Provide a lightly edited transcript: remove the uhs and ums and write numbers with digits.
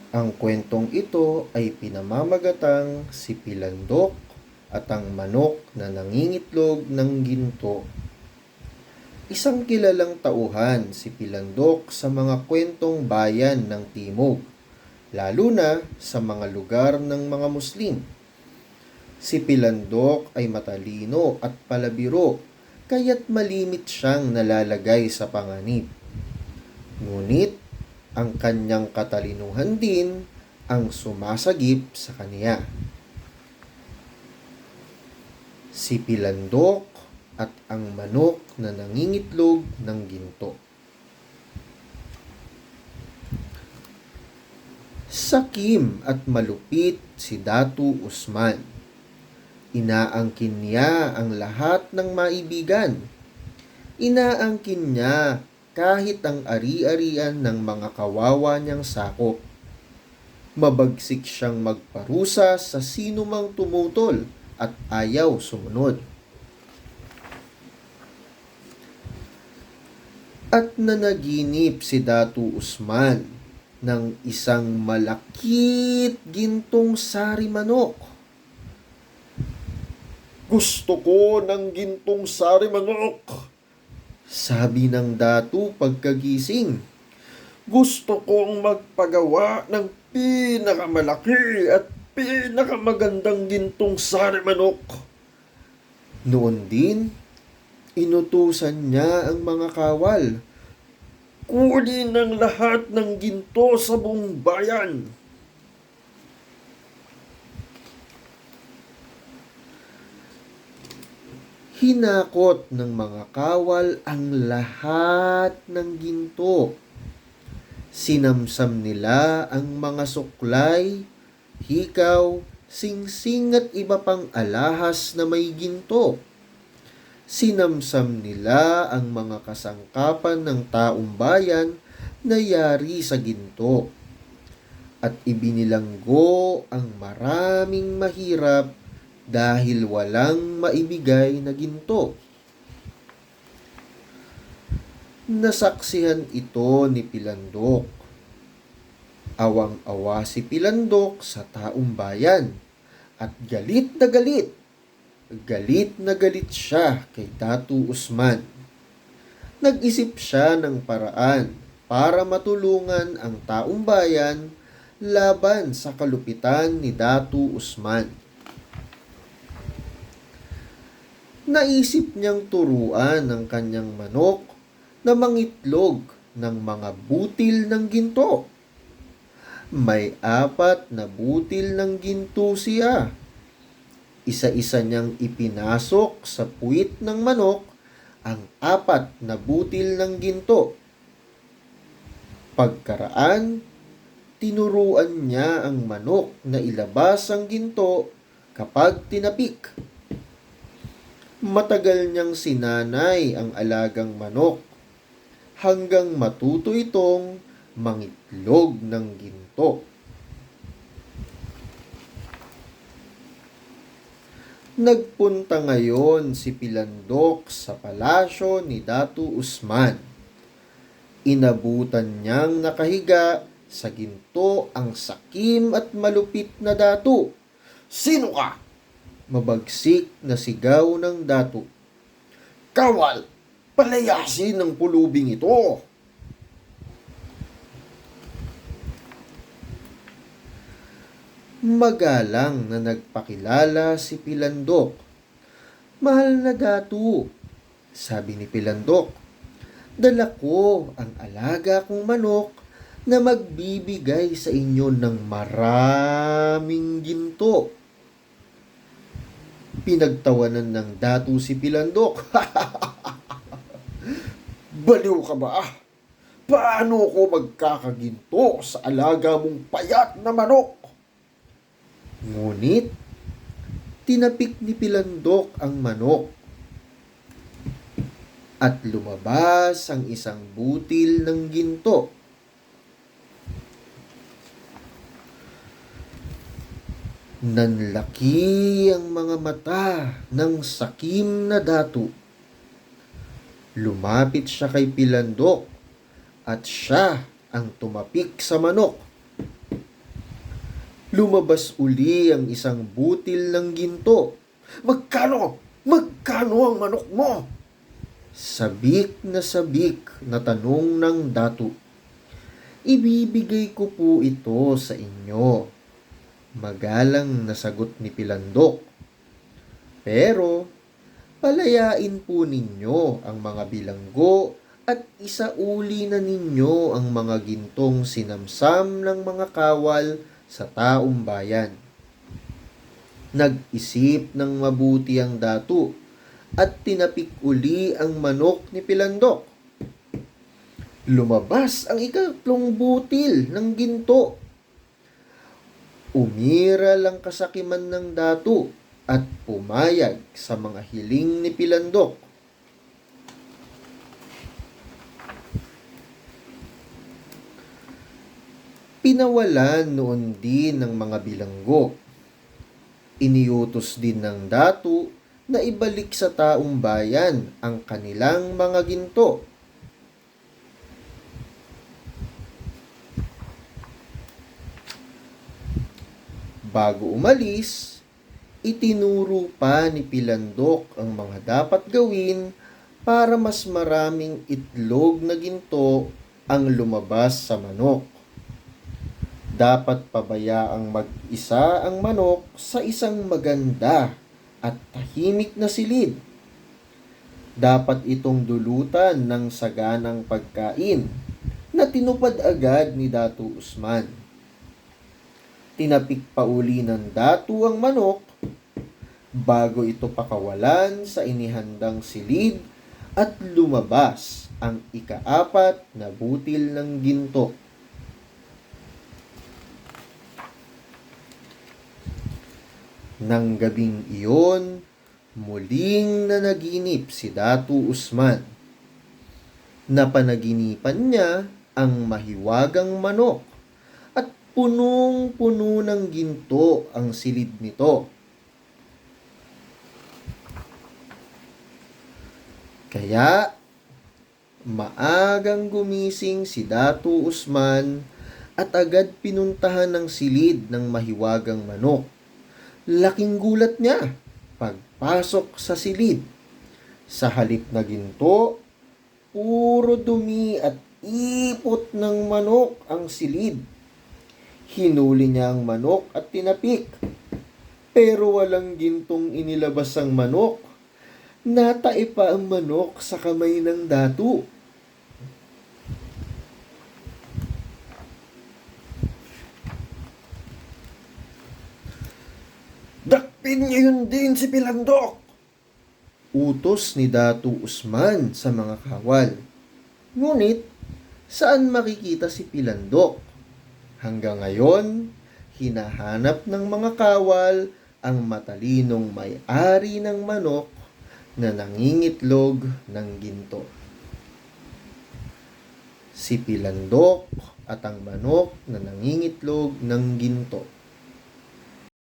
Ang kwentong ito ay pinamamagatang si Pilandok at ang manok na nangingitlog ng ginto. Isang kilalang tauhan si Pilandok sa mga kwentong bayan ng Timog, lalo na sa mga lugar ng mga Muslim. Si Pilandok ay matalino at palabiro, kaya't malimit siyang nalalagay sa panganib. Ngunit ang kanyang katalinuhan din ang sumasagip sa kaniya. Si Pilandok at ang manok na nangingitlog ng ginto. Sakim at malupit si Datu Usman. Inaangkin niya ang lahat ng maibigan. Inaangkin niya kahit ang ari-arian ng mga kawawa niyang sakop. Mabagsik siyang magparusa sa sino mang tumutol at ayaw sumunod. At nanaginip si Datu Usman ng isang malakit gintong sari manok. "Gusto ko ng gintong sari manok," sabi ng datu pagkagising. "Gusto kong magpagawa ng pinakamalaki at pinakamagandang gintong sari manok." Noon din, inutusan niya ang mga kawal. "Kunin ang lahat ng ginto sa buong bayan." Hinakot ng mga kawal ang lahat ng ginto. Sinamsam nila ang mga suklay, hikaw, singsing at iba pang alahas na may ginto. Sinamsam nila ang mga kasangkapan ng taong bayan na yari sa ginto. At ibinilanggo ang maraming mahirap dahil walang maibigay na ginto. Nasaksihan ito ni Pilandok. Awang-awa si Pilandok sa taong bayan at galit na galit. Galit na galit siya kay Datu Usman. Nag-isip siya ng paraan para matulungan ang taong bayan laban sa kalupitan ni Datu Usman. Naisip niyang turuan ang kanyang manok na mangitlog ng mga butil ng ginto. May 4 na butil ng ginto siya. Isa-isa niyang ipinasok sa puwit ng manok ang 4 na butil ng ginto. Pagkaraan, tinuruan niya ang manok na ilabas ang ginto kapag tinapik. Matagal niyang sinanay ang alagang manok hanggang matuto itong mangitlog ng ginto. Nagpunta ngayon si Pilandok sa palasyo ni Datu Usman. Inabutan niyang nakahiga sa ginto ang sakim at malupit na datu. "Sino ka?" Mabagsik na sigaw ng datu. "Kawal! Palayasin ng pulubing ito!" Magalang na nagpakilala si Pilandok. "Mahal na datu," sabi ni Pilandok, "dala ko ang alaga kong manok na magbibigay sa inyo ng maraming ginto." Pinagtawanan ng datu si Pilandok. "Baliw ka ba? Paano ko magkakaginto sa alaga mong payat na manok?" Ngunit, tinapik ni Pilandok ang manok at lumabas ang isang butil ng ginto. Nanlaki ang mga mata ng sakim na datu. Lumapit siya kay Pilandok at siya ang tumapik sa manok. Lumabas uli ang isang butil ng ginto. Magkano? Magkano ang manok mo? Sabik na tanong ng dato. Ibibigay ko po ito sa inyo. Magalang na sagot ni Pilandok. Pero palayain po ninyo ang mga bilanggo at isauli na ninyo ang mga gintong sinamsam ng mga kawal sa taong bayan. Nag-isip ng mabuti ang dato at tinapik uli ang manok ni Pilandok. Lumabas ang ikatlong butil ng ginto. Umiral ang kasakiman ng dato at pumayag sa mga hiling ni Pilandok. Pinawalan noon din ng mga bilanggo. Iniutos din ng dato na ibalik sa taong bayan ang kanilang mga ginto. Bago umalis, itinuro pa ni Pilandok ang mga dapat gawin para mas maraming itlog na ginto ang lumabas sa manok. Dapat pabayaang mag-isa ang manok sa isang maganda at tahimik na silid. Dapat itong dulutan ng saganang pagkain na tinupad agad ni Dato Usman. Tinapik pa uli ng dato ang manok bago ito pakawalan sa inihandang silid at lumabas ang ikaapat na butil ng ginto. Nang gabing iyon, muling nanaginip si Dato Usman. Napanaginipan niya ang mahiwagang manok at punong-puno ng ginto ang silid nito. Kaya, maagang gumising si Dato Usman at agad pinuntahan ng silid ng mahiwagang manok. Laking gulat niya pagpasok sa silid. Sa halip na ginto, puro dumi at ipot ng manok ang silid. Hinuli niya ang manok at tinapik. Pero walang gintong inilabas ang manok. Natae pa ang manok sa kamay ng dato. Dakpin niyo yun din si Pilandok! Utos ni Dato Usman sa mga kawal. Ngunit, saan makikita si Pilandok? Hanggang ngayon, hinahanap ng mga kawal ang matalinong may-ari ng manok na nangingitlog ng ginto. Si Pilandok at ang manok na nangingitlog ng ginto.